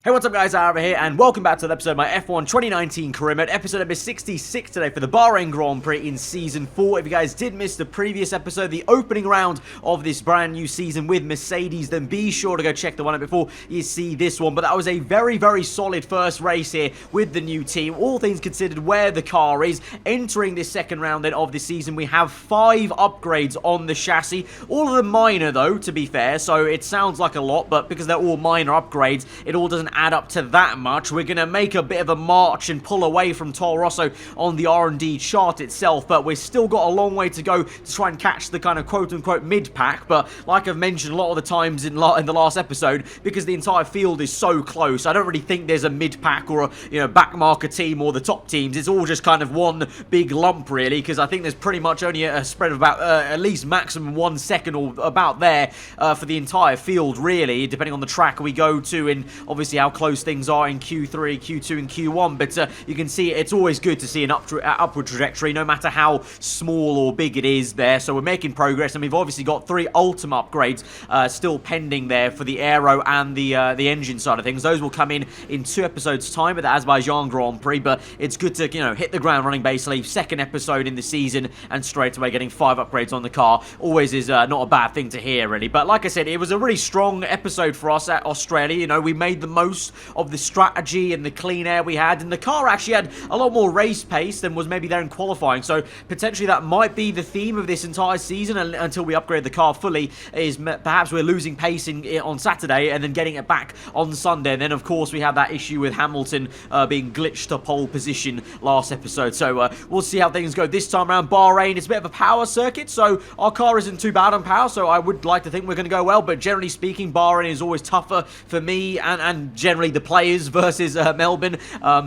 Hey, what's up guys, aarava here, and welcome back to the episode of my F1 2019 career mode, episode number 66 today for the Bahrain Grand Prix in Season 4. If you guys did miss the previous episode, the opening round of this brand new season with Mercedes, then be sure to go check the one out before you see this one. But that was a very, very solid first race here with the new team. All things considered, where the car is. Entering this second round then of the season, we have 5 upgrades on the chassis. All of them minor though, to be fair, so it sounds like a lot, but because they're all minor upgrades, it all doesn't add up to that much. We're going to make a bit of a march and pull away from Toro Rosso on the R&D chart itself, but we've still got a long way to go to try and catch the kind of quote-unquote mid-pack. But like I've mentioned a lot of the times in the last episode, because the entire field is so close, I don't really think there's a mid-pack or a backmarker team or the top teams. It's all just kind of one big lump, really, because I think there's pretty much only a spread of about at least maximum 1 second or about there for the entire field, really, depending on the track we go to and obviously how close things are in Q3, Q2 and Q1, but you can see it's always good to see an upward trajectory no matter how small or big it is there. So we're making progress, and we've obviously got 3 ultimate upgrades still pending there for the aero and the engine side of things. Those will come in 2 episodes time at the Azerbaijan Grand Prix, but it's good to hit the ground running basically. Second episode in the season and straight away getting 5 upgrades on the car always is not a bad thing to hear, really. But like I said, it was a really strong episode for us at Australia. We made the most of the strategy and the clean air we had, and the car actually had a lot more race pace than was maybe there in qualifying, so potentially that might be the theme of this entire season until we upgrade the car fully, is perhaps we're losing pace on Saturday and then getting it back on Sunday. And then of course we had that issue with Hamilton being glitched to pole position last episode, so we'll see how things go this time around. Bahrain, it's a bit of a power circuit, so our car isn't too bad on power, so I would like to think we're going to go well, but generally speaking Bahrain is always tougher for me and generally the players versus Melbourne,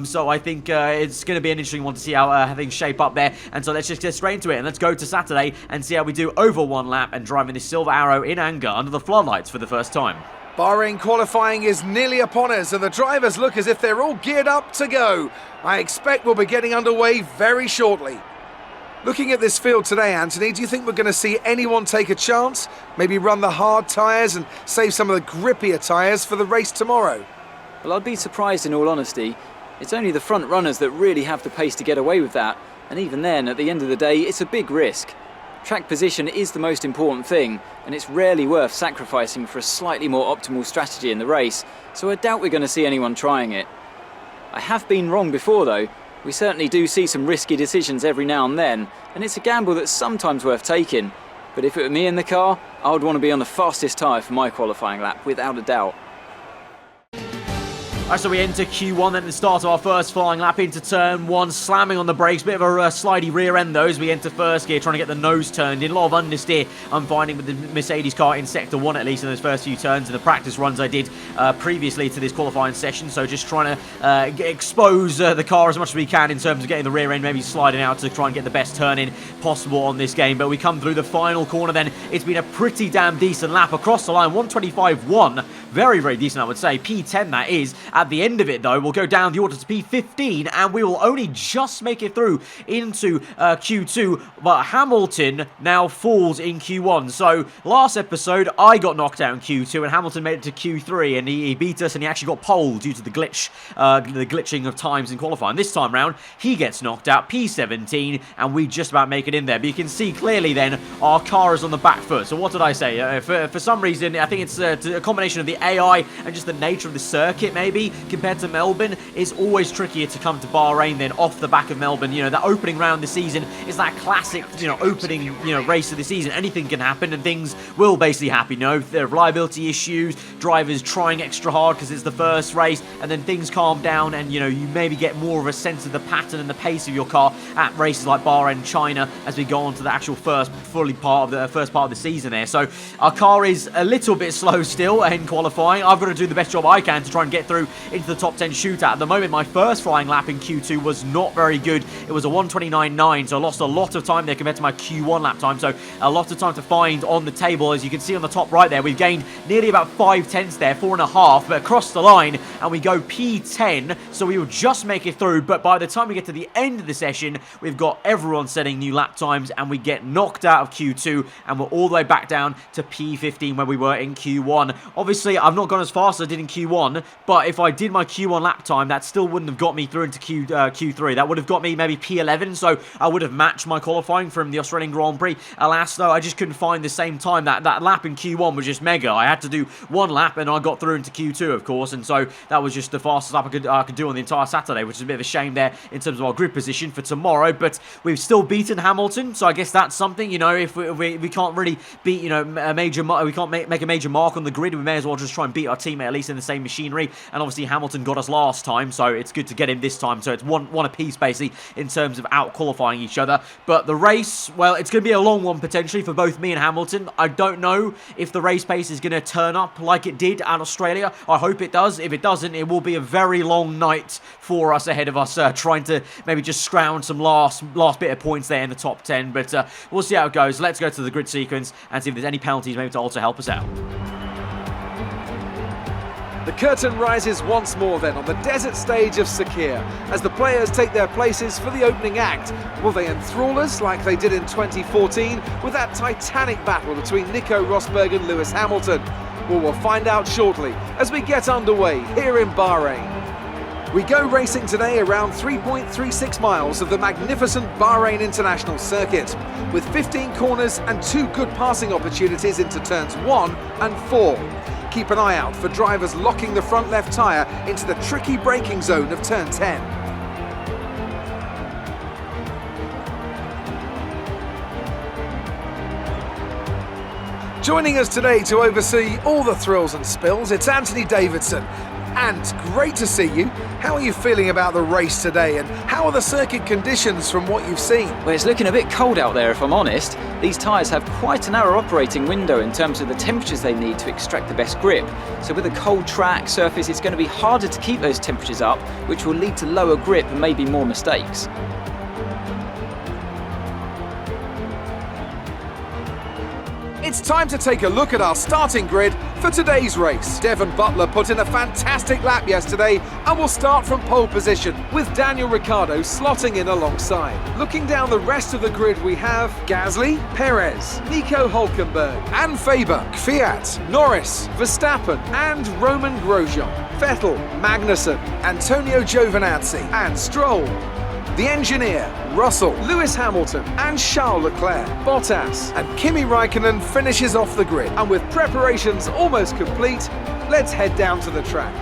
so I think it's going to be an interesting one to see how things shape up there. And so let's just get straight into it and let's go to Saturday and see how we do over 1 lap and driving this Silver Arrow in anger under the floodlights for the first time. Bahrain qualifying is nearly upon us, and the drivers look as if they're all geared up to go. I expect we'll be getting underway very shortly. Looking at this field today, Anthony, do you think we're going to see anyone take a chance? Maybe run the hard tyres and save some of the grippier tyres for the race tomorrow? Well, I'd be surprised in all honesty. It's only the front runners that really have the pace to get away with that, and even then, at the end of the day, it's a big risk. Track position is the most important thing, and it's rarely worth sacrificing for a slightly more optimal strategy in the race, so I doubt we're going to see anyone trying it. I have been wrong before though. We certainly do see some risky decisions every now and then, and it's a gamble that's sometimes worth taking. But if it were me in the car, I would want to be on the fastest tyre for my qualifying lap, without a doubt. Alright, so we enter Q1 then at the start of our first flying lap into turn 1, slamming on the brakes, bit of a slidey rear end though as we enter first gear, trying to get the nose turned in. A lot of understeer I'm finding with the Mercedes car in sector 1 at least in those first few turns in the practice runs I did previously to this qualifying session, so just trying to expose the car as much as we can in terms of getting the rear end maybe sliding out to try and get the best turn in possible on this game. But we come through the final corner then. It's been a pretty damn decent lap across the line, 125.1, very, very decent I would say, P10 that is. At the end of it though, we'll go down the order to P15 and we will only just make it through into Q2, but Hamilton now falls in Q1. So last episode I got knocked out in Q2 and Hamilton made it to Q3, and he beat us and he actually got pole due to the glitching of times in qualifying. This time round he gets knocked out, P17, and we just about make it in there. But you can see clearly then our car is on the back foot. So what did I say? For some reason I think it's a combination of the AI and just the nature of the circuit maybe. Compared to Melbourne, it's always trickier to come to Bahrain than off the back of Melbourne. That opening round of the season is that classic, opening, race of the season. Anything can happen and things will basically happen. There are reliability issues, drivers trying extra hard because it's the first race, and then things calm down and, you maybe get more of a sense of the pattern and the pace of your car at races like Bahrain, China, as we go on to the actual first part of the season there. So our car is a little bit slow still in qualifying. I've got to do the best job I can to try and get through into the top 10 shootout. At the moment, my first flying lap in Q2 was not very good. It was a 129.9, so I lost a lot of time there compared to my Q1 lap time, so a lot of time to find on the table. As you can see on the top right there, we've gained nearly about 5 tenths there, 4.5, but across the line, and we go P10, so we will just make it through. But by the time we get to the end of the session, we've got everyone setting new lap times, and we get knocked out of Q2, and we're all the way back down to P15 where we were in Q1. Obviously, I've not gone as fast as I did in Q1, but if if I did my Q1 lap time, that still wouldn't have got me through into Q3. That would have got me maybe P11, so I would have matched my qualifying from the Australian Grand Prix. Alas, though, I just couldn't find the same time. That lap in Q1 was just mega. I had to do one lap, and I got through into Q2, of course, and so that was just the fastest lap I could do on the entire Saturday, which is a bit of a shame there in terms of our grid position for tomorrow, but we've still beaten Hamilton, so I guess that's something, you know, if we can't really beat, you know, we can't make a major mark on the grid, we may as well just try and beat our teammate at least in the same machinery, and obviously Hamilton got us last time, so it's good to get him this time, so it's one apiece basically in terms of out-qualifying each other. But the race, well, it's going to be a long one potentially for both me and Hamilton. I don't know if the race pace is going to turn up like it did at Australia. I hope it does. If it doesn't, it will be a very long night for us ahead of us, trying to maybe just scrounge some last bit of points there in the top 10, but we'll see how it goes. Let's go to the grid sequence and see if there's any penalties maybe to also help us out. The curtain rises once more then on the desert stage of Sakir as the players take their places for the opening act. Will they enthrall us like they did in 2014 with that titanic battle between Nico Rosberg and Lewis Hamilton? Well, we'll find out shortly as we get underway here in Bahrain. We go racing today around 3.36 miles of the magnificent Bahrain International Circuit, with 15 corners and 2 good passing opportunities into turns 1 and 4. Keep an eye out for drivers locking the front left tyre into the tricky braking zone of turn 10. Joining us today to oversee all the thrills and spills, it's Anthony Davidson. And great to see you. How are you feeling about the race today, and how are the circuit conditions from what you've seen? Well, it's looking a bit cold out there, if I'm honest. These tyres have quite a narrow operating window in terms of the temperatures they need to extract the best grip. So with a cold track surface, it's going to be harder to keep those temperatures up, which will lead to lower grip and maybe more mistakes. It's time to take a look at our starting grid for today's race. Devon Butler put in a fantastic lap yesterday and will start from pole position, with Daniel Ricciardo slotting in alongside. Looking down the rest of the grid, we have Gasly, Perez, Nico Hülkenberg and Faber, Kvyat, Norris, Verstappen and Roman Grosjean, Vettel, Magnussen, Antonio Giovinazzi and Stroll. The engineer, Russell, Lewis Hamilton and Charles Leclerc, Bottas and Kimi Raikkonen finishes off the grid. And with preparations almost complete, let's head down to the track.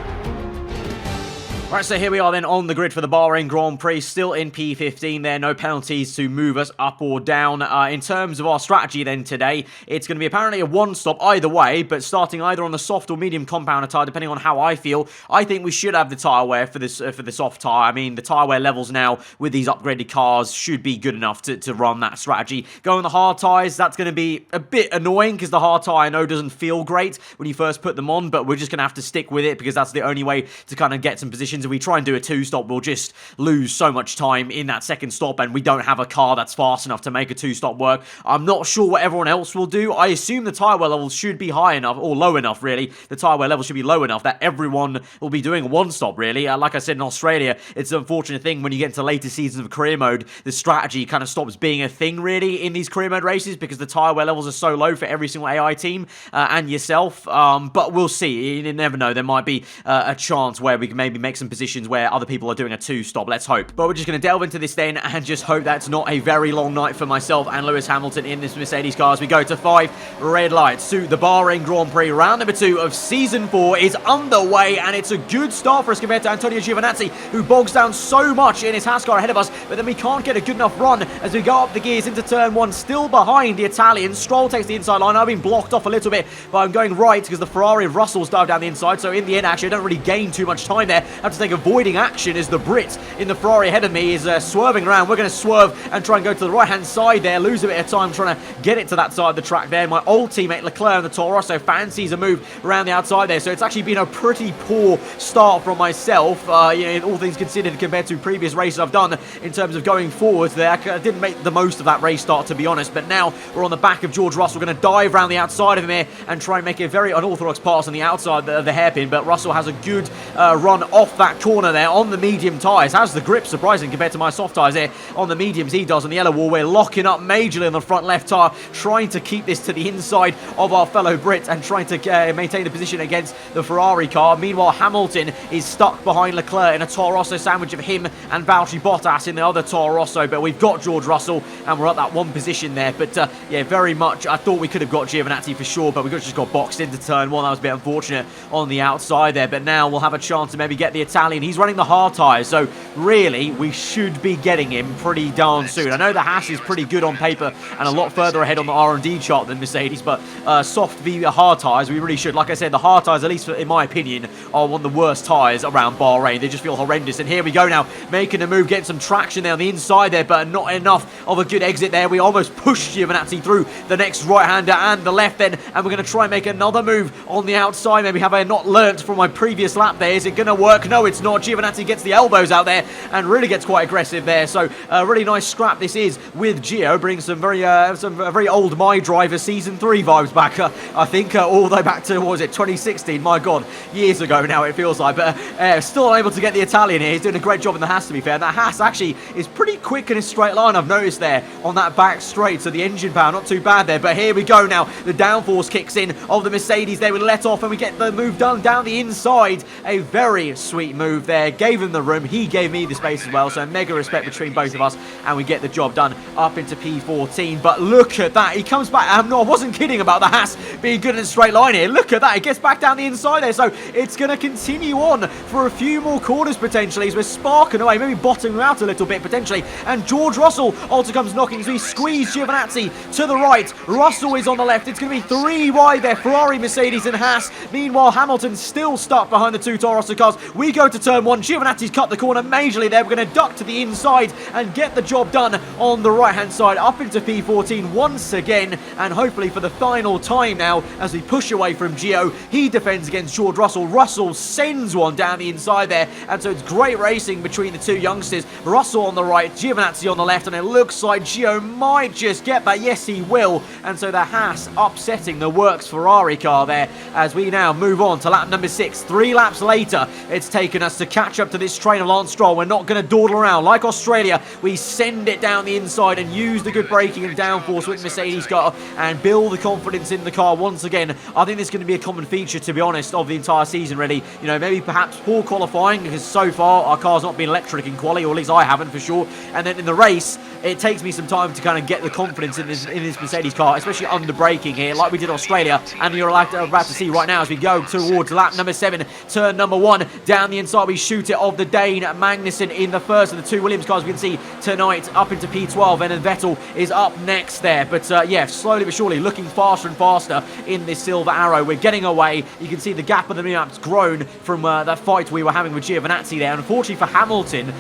Right, so here we are then on the grid for the Bahrain Grand Prix, still in P15 there, no penalties to move us up or down. In terms of our strategy then today, it's going to be apparently a one-stop either way, but starting either on the soft or medium compounder tyre, depending on how I feel. I think we should have the tyre wear for the soft tyre. I mean, the tyre wear levels now with these upgraded cars should be good enough to run that strategy. Going the hard tyres, that's going to be a bit annoying because the hard tyre I know doesn't feel great when you first put them on, but we're just going to have to stick with it because that's the only way to kind of get some positions. If we try and do a two-stop, we'll just lose so much time in that second stop, and we don't have a car that's fast enough to make a two-stop work. I'm not sure what everyone else will do. I assume the tyre wear levels should be high enough, or low enough, really. The tyre wear levels should be low enough that everyone will be doing a one-stop, really. Like I said, in Australia, it's an unfortunate thing when you get into later seasons of career mode, the strategy kind of stops being a thing, really, in these career mode races because the tyre wear levels are so low for every single AI team and yourself. But we'll see. You never know. There might be a chance where we can maybe make some positions where other people are doing a two-stop. Let's hope. But we're just going to delve into this then and just hope that's not a very long night for myself and Lewis Hamilton in this Mercedes car as we go to 5 red lights to the Bahrain Grand Prix. Round number 2 of Season 4 is underway, and it's a good start for us compared to Antonio Giovinazzi, who bogs down so much in his Haas car ahead of us, but then we can't get a good enough run as we go up the gears into turn 1, still behind the Italian. Stroll takes the inside line. I've been blocked off a little bit, but I'm going right because the Ferrari of Russell's dived down the inside, so in the end, actually, I don't really gain too much time there. I have to take avoiding action as the Brit in the Ferrari ahead of me is swerving around. We're going to swerve and try and go to the right-hand side there, lose a bit of time trying to get it to that side of the track there. My old teammate Leclerc in the Toro Rosso fancies a move around the outside there, so it's actually been a pretty poor start from myself, all things considered, compared to previous races I've done in terms of going forwards there. I didn't make the most of that race start, to be honest, but now we're on the back of George Russell. We're going to dive around the outside of him here and try and make a very unorthodox pass on the outside of the hairpin, but Russell has a good run off that back corner there on the medium tyres. Has the grip, surprising compared to my soft tyres here. On the mediums he does on the yellow wall. We're locking up majorly on the front left tyre, trying to keep this to the inside of our fellow Brit and trying to maintain the position against the Ferrari car. Meanwhile, Hamilton is stuck behind Leclerc in a Toro Rosso sandwich of him and Valtteri Bottas in the other Toro Rosso, but we've got George Russell and we're at that one position there. But yeah, very much I thought we could have got Giovinazzi for sure, but we just got boxed into turn one. That was a bit unfortunate on the outside there, but now we'll have a chance to maybe get the Italian. He's running the hard tyres, so really we should be getting him pretty darn soon. I know the Haas is pretty good on paper and a lot further ahead on the R&D chart than Mercedes, but soft v hard tyres, we really should. Like I said, the hard tyres, at least in my opinion, are one of the worst tyres around Bahrain. They just feel horrendous. And here we go now, making a move, getting some traction there on the inside there, but not enough of a good exit there. We almost pushed Giovinazzi through the next right-hander and the left then, and we're going to try and make another move on the outside. Maybe have I not learnt from my previous lap there? Is it going to work? No, it's not. Giovinazzi gets the elbows out there and really gets quite aggressive there. So a really nice scrap this is with Gio, brings some very old My Driver Season 3 vibes back, I think, all the way back to, what was it, 2016? My God, years ago now it feels like, but still able to get the Italian here. He's doing a great job in the Haas, to be fair. And that Haas actually is pretty quick in a straight line, I've noticed there, on that back straight, so the engine power, not too bad there. But here we go now, the downforce kicks in of the Mercedes there. We let off and we get the move done down the inside. A very sweet move there, gave him the room, he gave me the space as well, so mega respect between both of us, and we get the job done up into P14. But look at that, he comes back. I wasn't kidding about the Haas being good in a straight line here. Look at that, it gets back down the inside there, so it's going to continue on for a few more corners potentially as we're sparking away, maybe bottoming out a little bit potentially. And George Russell also comes knocking, so he squeezed Giovinazzi to the right. Russell is on the left. It's going to be 3 wide there, Ferrari, Mercedes and Haas. Meanwhile, Hamilton's still stuck behind the 2 Toro Rosso cars. We go to turn 1. Giovinazzi's cut the corner majorly there. We're going to duck to the inside and get the job done on the right-hand side up into P14 once again, and hopefully for the final time now as we push away from Gio. He defends against George Russell. Russell sends one down the inside there, and so it's great racing between the 2 youngsters. Russell on the right, Giovinazzi on the left, and it looks like Gio might just get that. Yes, he will. And so the Haas upsetting the Works Ferrari car there as we now move on to lap number 6. 3 laps later, it's taken us to catch up to this train of Lance Stroll. We're not going to dawdle around. Like Australia, we send it down the inside and use the good braking and downforce with Mercedes car and build the confidence in the car once again. I think this is going to be a common feature, to be honest, of the entire season, really. You know, maybe perhaps poor qualifying, because so far our car's not been electric in quali, or at least I haven't for sure. And then in the race, it takes me some time to kind of get the confidence in this Mercedes car, especially under braking here, like we did Australia, and you're about to see right now as we go towards lap number 7, turn number 1, down the inside we shoot it of the Dane Magnussen in the first of the 2 Williams cars we can see tonight, up into P12, and then Vettel is up next there. But yeah, slowly but surely looking faster and faster in this Silver Arrow. We're getting away. You can see the gap of the map's grown from that fight we were having with Giovinazzi there. And unfortunately for Hamilton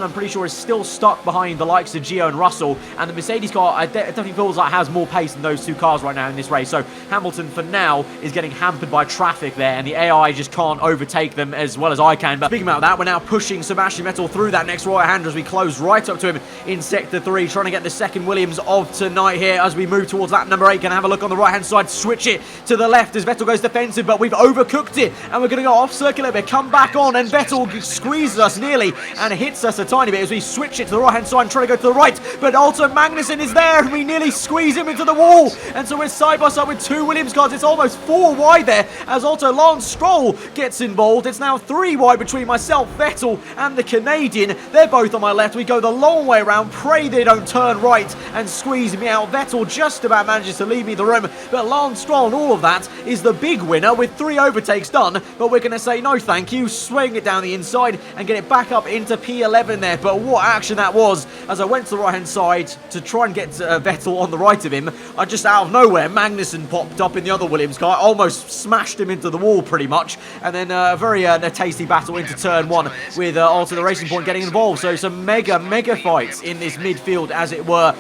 I'm pretty sure is still stuck behind the likes of Gio and Russell, and the Mercedes car it definitely feels like has more pace than those 2 cars right now in this race. So Hamilton for now is getting hampered by traffic there, and the AI just can't overtake them as well as I can. But speaking about that, we're now pushing Sebastian Vettel through that next right-hander as we close right up to him in sector 3, trying to get the second Williams of tonight here as we move towards lap number 8. Can have a look on the right-hand side, switch it to the left as Vettel goes defensive, but we've overcooked it, and we're going to go off circuit a bit, come back on, and Vettel squeezes us nearly and hits us a tiny bit as we switch it to the right-hand side and try to go to the right, but also Magnussen is there, and we nearly squeeze him into the wall, and so we're side by side with 2 Williams cars. It's almost 4 wide there as also Lance Stroll gets involved. It's now 3 wide between myself, Vettel, and the Canadian. They're both on my left. We go the long way around, pray they don't turn right and squeeze me out. Vettel just about manages to leave me the room, but Lance Stroll and all of that is the big winner with 3 overtakes done. But we're going to say no thank you, swing it down the inside and get it back up into P11 there. But what action that was as I went to the right hand side to try and get Vettel on the right of him. I just out of nowhere, Magnussen popped up in the other Williams car, almost smashed him into the wall pretty much, and then a very tasty battle into turn 1 with also the Racing Point getting involved. So some mega fights in this midfield, as it were,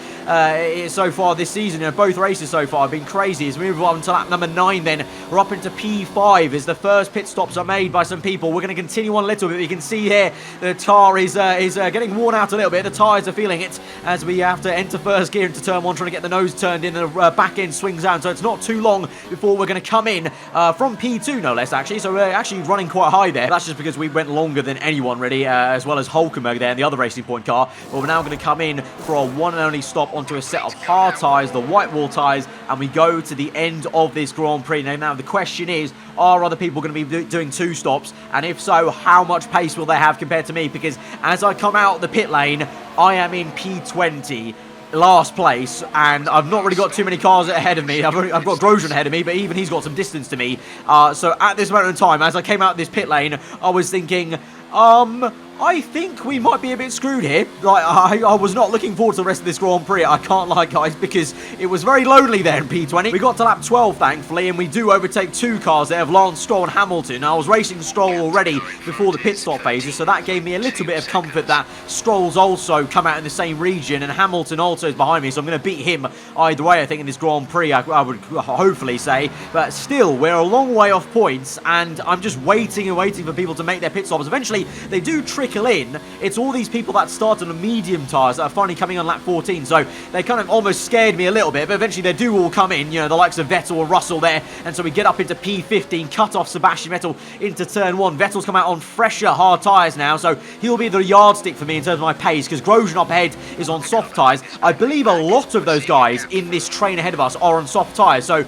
so far this season. You know, both races so far have been crazy. As we move on to lap number 9 then, we're up into P5 as the first pit stops are made by some people. We're going to continue on a little bit. You can see here the tar is getting worn out a little bit. The tyres are feeling it as we have to enter first gear into turn 1, trying to get the nose turned in, and the back end swings down. So it's not too long before we're going to come in from P2, no less, actually. So we're actually running quite high there. That's just because because we went longer than anyone really, as well as Hulkenberg there in the other Racing Point car. But we're now going to come in for a one and only stop onto a set of hard tyres, the white wall tyres, and we go to the end of this Grand Prix. Now the question is, are other people going to be doing 2 stops? And if so, how much pace will they have compared to me? Because as I come out the pit lane, I am in P20. Last place, and I've not really got too many cars ahead of me. I've got Grosjean ahead of me, but even he's got some distance to me. So at this moment in time, as I came out this pit lane, I was thinking, I think we might be a bit screwed here. Like, I was not looking forward to the rest of this Grand Prix, I can't lie, guys, because it was very lonely there in P20. We got to lap 12, thankfully, and we do overtake 2 cars there of Lance Stroll and Hamilton. I was racing Stroll already before the pit stop phases, so that gave me a little bit of comfort that Stroll's also come out in the same region, and Hamilton also is behind me, so I'm going to beat him either way, I think, in this Grand Prix, I would hopefully say. But still, we're a long way off points, and I'm just waiting and waiting for people to make their pit stops. Eventually, they do trickle in. It's all these people that started on medium tyres that are finally coming on lap 14, so they kind of almost scared me a little bit, but eventually they do all come in, you know, the likes of Vettel and Russell there, and so we get up into P15, cut off Sebastian Vettel into turn 1. Vettel's come out on fresher hard tyres now, so he'll be the yardstick for me in terms of my pace, because Grosjean up ahead is on soft tyres. I believe a lot of those guys in this train ahead of us are on soft tyres, so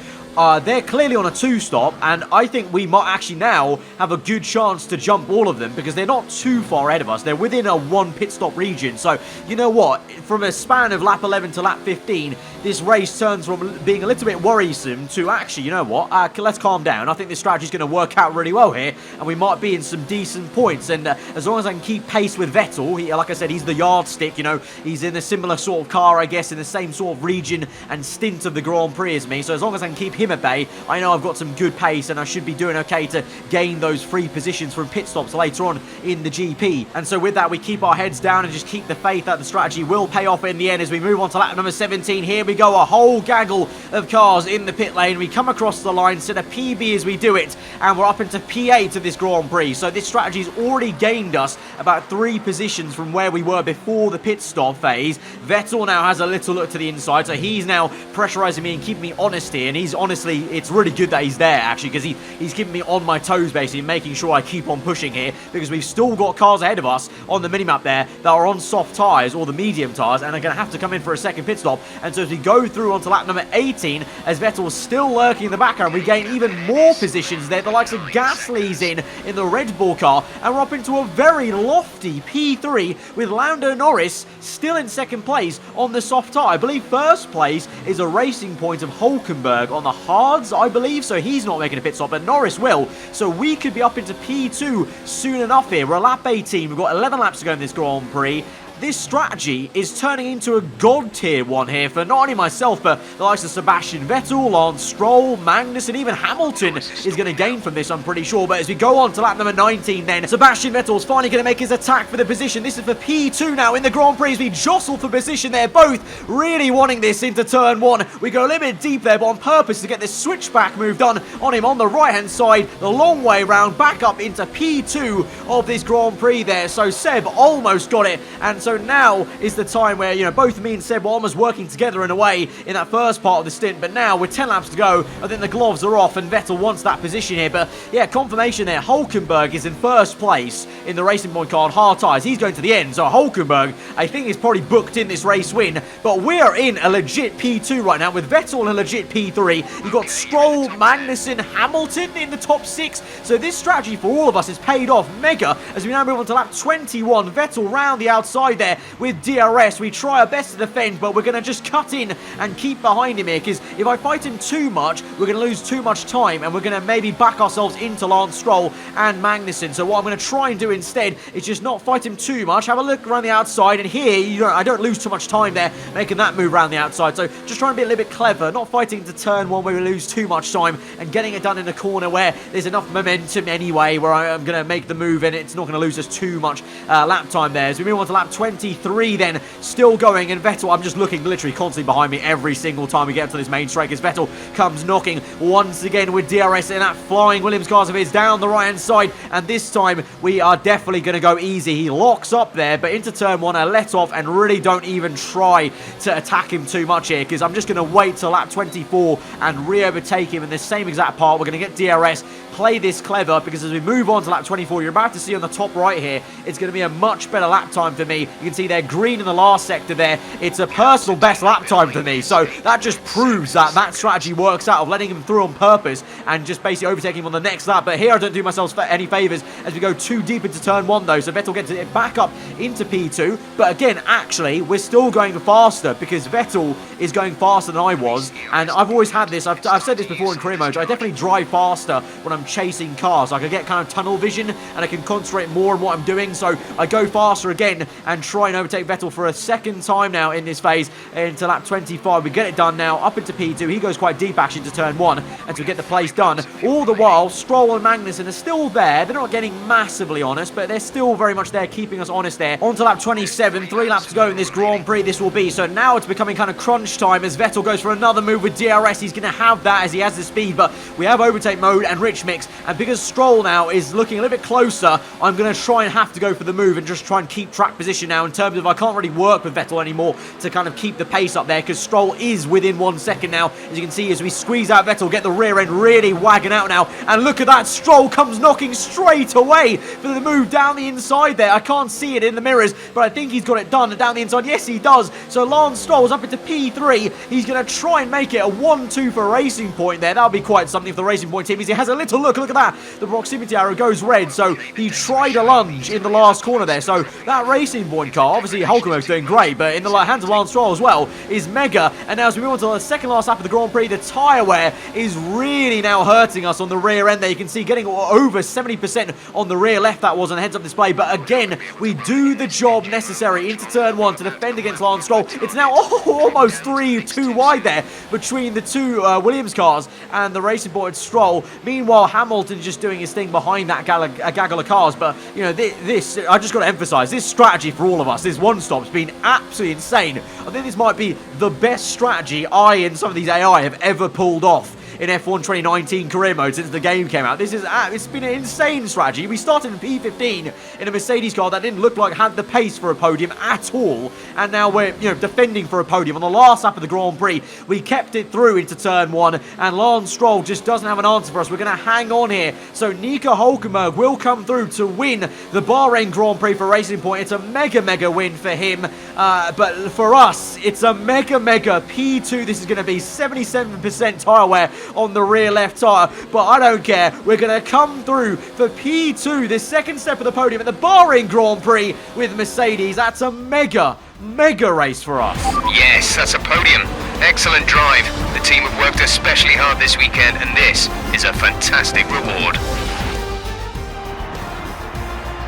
they're clearly on a 2-stop, and I think we might actually now have a good chance to jump all of them because they're not too far ahead of us. They're within a 1 pit stop region. So, you know what? From a span of lap 11 to lap 15, this race turns from being a little bit worrisome to actually, you know what? Let's calm down. I think this strategy is going to work out really well here, and we might be in some decent points. And as long as I can keep pace with Vettel, like I said, he's the yardstick, you know. He's in a similar sort of car, I guess, in the same sort of region and stint of the Grand Prix as me. So as long as I can keep him at bay, I know I've got some good pace and I should be doing okay to gain those free positions from pit stops later on in the GP. And so with that, we keep our heads down and just keep the faith that the strategy will pay off in the end as we move on to lap number 17. Here we go, a whole gaggle of cars in the pit lane. We come across the line, set a PB as we do it, and we're up into P8 of this Grand Prix. So this strategy's already gained us about 3 positions from where we were before the pit stop phase. Vettel now has a little look to the inside, so he's now pressurizing me and keeping me honest here, and he's honestly, it's really good that he's there actually, because he's keeping me on my toes basically, making sure I keep on pushing here, because we've still got cars ahead of us on the minimap there that are on soft tyres or the medium tyres and are going to have to come in for a second pit stop. And so as we go through onto lap number 18, as Vettel's still lurking in the background, we gain even more positions there. The likes of Gasly's in the Red Bull car, and we're up into a very lofty P3 with Lando Norris still in second place on the soft tyre. I believe first place is a Racing Point of Hulkenberg on the hards, I believe, so he's not making a pit stop, but Norris will. So we could be up into P2 soon enough here. We're at lap 18. We've got 11 laps to go in this Grand Prix. This strategy is turning into a god tier one here for not only myself, but the likes of Sebastian Vettel, Lance Stroll, Magnus, and even Hamilton is going to gain from this, I'm pretty sure. But as we go on to lap number 19 then, Sebastian Vettel's finally going to make his attack for the position. This is for P2 now in the Grand Prix as we jostle for position there, both really wanting this into turn 1. We go a little bit deep there, but on purpose to get this switchback move done on him on the right-hand side, the long way round, back up into P2 of this Grand Prix there. So Seb almost got it, and so now is the time where, you know, both me and Seb were almost working together in a way in that first part of the stint, but now with 10 laps to go, I think the gloves are off and Vettel wants that position here. But yeah, confirmation there, Hulkenberg is in first place in the Racing Point car on hard tyres. He's going to the end, so Hulkenberg, I think, is probably booked in this race win, but we're in a legit P2 right now with Vettel in a legit P3. You've got Stroll, Magnussen, Hamilton in the top 6, so this strategy for all of us is paid off mega as we now move on to lap 21. Vettel round the outside there with DRS. We try our best to defend, but we're going to just cut in and keep behind him here, because if I fight him too much, we're going to lose too much time, and we're going to maybe back ourselves into Lance Stroll and Magnussen. So what I'm going to try and do instead is just not fight him too much, have a look around the outside, and here, I don't lose too much time there making that move around the outside. So just trying to be a little bit clever, not fighting into turn 1 where we lose too much time, and getting it done in a corner where there's enough momentum anyway, where I'm going to make the move and it's not going to lose us too much lap time there. As we move on to lap 23 then, still going, and Vettel, I'm just looking literally constantly behind me every single time we get up to this main straight, as Vettel comes knocking once again with DRS in that flying Williams cars of his down the right hand side, and this time we are definitely going to go easy. He locks up there, but into turn 1 I let off and really don't even try to attack him too much here, because I'm just going to wait till lap 24 and re-overtake him in the same exact part. We're going to get DRS, play this clever, because as we move on to lap 24, you're about to see on the top right here, it's going to be a much better lap time for me. You can see they're green in the last sector there. It's a personal best lap time for me, so that just proves that that strategy works out, of letting him through on purpose and just basically overtaking him on the next lap. But here I don't do myself any favours as we go too deep into turn 1 though, so Vettel gets it back up into P2. But again, actually, we're still going faster, because Vettel is going faster than I was, and I've always had this, I've said this before in career mode, I definitely drive faster when I'm chasing cars. Like, I get kind of tunnel vision and I can concentrate more on what I'm doing, so I go faster again and try and overtake Vettel for a second time now in this phase into lap 25. We get it done now, up into P2. He goes quite deep actually into turn 1 and to get the place done. All the while, Stroll and Magnussen are still there. They're not getting massively honest, but they're still very much there, keeping us honest there. On to lap 27, 3 laps to go in this Grand Prix this will be. So now it's becoming kind of crunch time as Vettel goes for another move with DRS. He's going to have that as he has the speed, but we have overtake mode and rich mix, and because Stroll now is looking a little bit closer, I'm going to try and have to go for the move and just try and keep track position now, in terms of I can't really work with Vettel anymore to kind of keep the pace up there, because Stroll is within 1 second now, as you can see, as we squeeze out Vettel, get the rear end really wagging out now, and look at that, Stroll comes knocking straight away for the move down the inside there. I can't see it in the mirrors, but I think he's got it done down the inside. Yes, he does. So Lance Stroll's up into P3. He's going to try and make it a 1-2 for Racing Point there. That'll be quite something for the Racing Point team, as he has a little look at that. The proximity arrow goes red, so he tried a lunge in the last corner there. So that Racing Point car, obviously Hulkenberg's doing great, but in the hands of Lance Stroll as well, is mega. And now as we move on to the second last lap of the Grand Prix, the tyre wear is really now hurting us on the rear end there. You can see getting over 70% on the rear left, that was on the heads-up display. But again, we do the job necessary into turn 1 to defend against Lance Stroll. It's now almost 3-2 wide there between the two Williams cars and the Racing Point Stroll. Meanwhile, Hamilton's just doing his thing behind that gaggle of cars. But, you know, this I just got to emphasise, this strategy for all of us, this one-stop's been absolutely insane. I think this might be the best strategy I and some of these AI have ever pulled off in F1 2019 career mode since the game came out. It's been an insane strategy. We started in P15 in a Mercedes car that didn't look like had the pace for a podium at all, and now we're, you know, defending for a podium. On the last lap of the Grand Prix, we kept it through into turn 1, and Lance Stroll just doesn't have an answer for us. We're going to hang on here. So Nico Hulkenberg will come through to win the Bahrain Grand Prix for Racing Point. It's a mega win for him, but for us, it's a mega P2. This is going to be 77% tyre wear on the rear left tyre, but I don't care. We're going to come through for P2, the second step of the podium at the Bahrain Grand Prix with Mercedes. That's a mega race for us. Yes, that's a podium. Excellent drive. The team have worked especially hard this weekend, and this is a fantastic reward.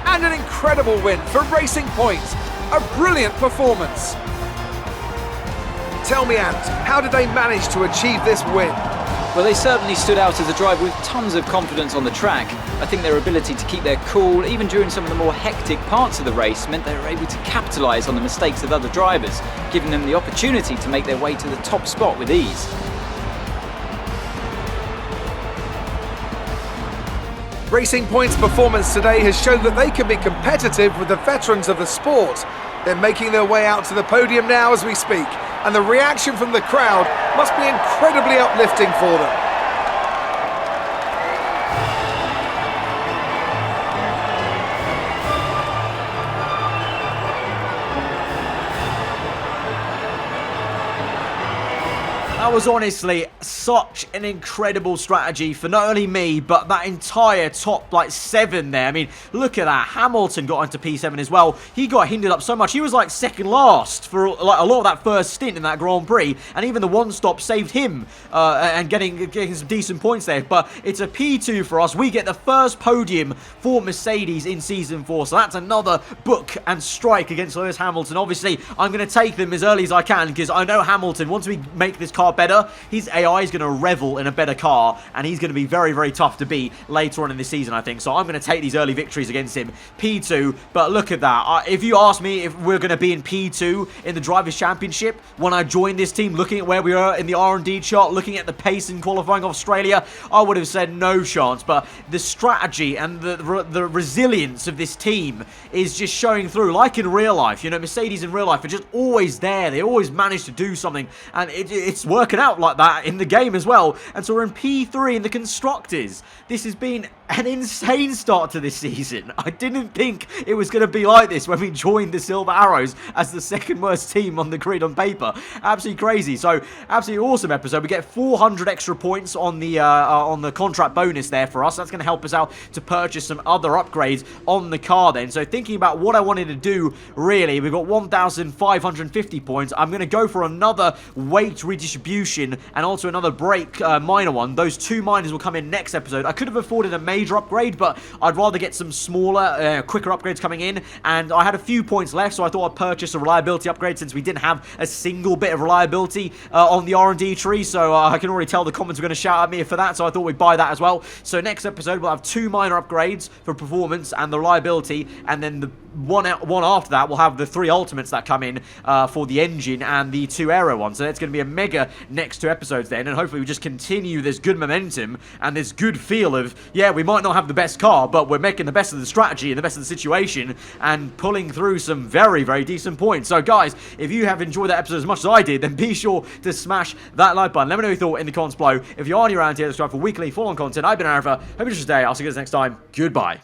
And an incredible win for Racing Point. A brilliant performance. Tell me, Ant, how did they manage to achieve this win? Well, they certainly stood out as a driver with tons of confidence on the track. I think their ability to keep their cool, even during some of the more hectic parts of the race, meant they were able to capitalise on the mistakes of other drivers, giving them the opportunity to make their way to the top spot with ease. Racing Point's performance today has shown that they can be competitive with the veterans of the sport. They're making their way out to the podium now as we speak, and the reaction from the crowd must be incredibly uplifting for them. That was honestly such an incredible strategy for not only me, but that entire top, 7 there. I mean, look at that. Hamilton got into P7 as well. He got hindered up so much. He was, second last for, a lot of that first stint in that Grand Prix. And even the one-stop saved him and getting some decent points there. But it's a P2 for us. We get the first podium for Mercedes in Season 4. So that's another book and strike against Lewis Hamilton. Obviously, I'm going to take them as early as I can, because I know Hamilton, once we make this car better, his AI is going to revel in a better car, and he's going to be very tough to beat later on in this season, I think. So I'm going to take these early victories against him. P2, but look at that. If you ask me if we're going to be in P2 in the Drivers' Championship when I joined this team, looking at where we are in the R&D chart, looking at the pace in qualifying of Australia, I would have said no chance. But the strategy and the resilience of this team is just showing through, like in real life. You know, Mercedes in real life are just always there. They always manage to do something, and it's working. working out like that in the game as well. And so we're in P3 in the Constructors. This has been an insane start to this season. I didn't think it was going to be like this when we joined the Silver Arrows as the second worst team on the grid on paper. Absolutely crazy. So, absolutely awesome episode. We get 400 extra points on the contract bonus there for us. That's going to help us out to purchase some other upgrades on the car then. So, thinking about what I wanted to do, really, we've got 1,550 points. I'm going to go for another weight redistribution and also another brake minor one. Those 2 minors will come in next episode. I could have afforded a major upgrade, but I'd rather get some smaller, quicker upgrades coming in, and I had a few points left, so I thought I'd purchase a reliability upgrade since we didn't have a single bit of reliability on the R&D tree, so I can already tell the comments are going to shout at me for that, so I thought we'd buy that as well. So next episode, we'll have 2 minor upgrades for performance and the reliability, and then the one after that, we'll have the 3 ultimates that come in for the engine and the 2 aero ones. So that's going to be a mega next 2 episodes then, and hopefully we just continue this good momentum and this good feel of, yeah, we might not have the best car, but we're making the best of the strategy and the best of the situation and pulling through some very, very decent points. So guys, if you have enjoyed that episode as much as I did, then be sure to smash that like button. Let me know your thought in the comments below. If you are new around here, subscribe for weekly full-on content. I've been aarava. Hope you enjoyed today. I'll see you guys next time. Goodbye.